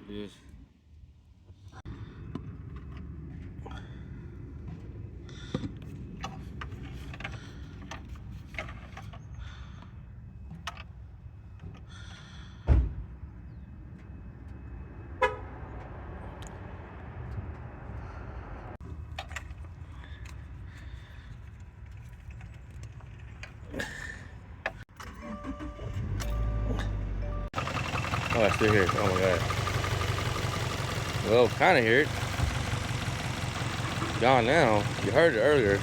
Yes. Oh, I still hear it. Oh my god. Well, kind of hear it. Gone now. You heard it earlier.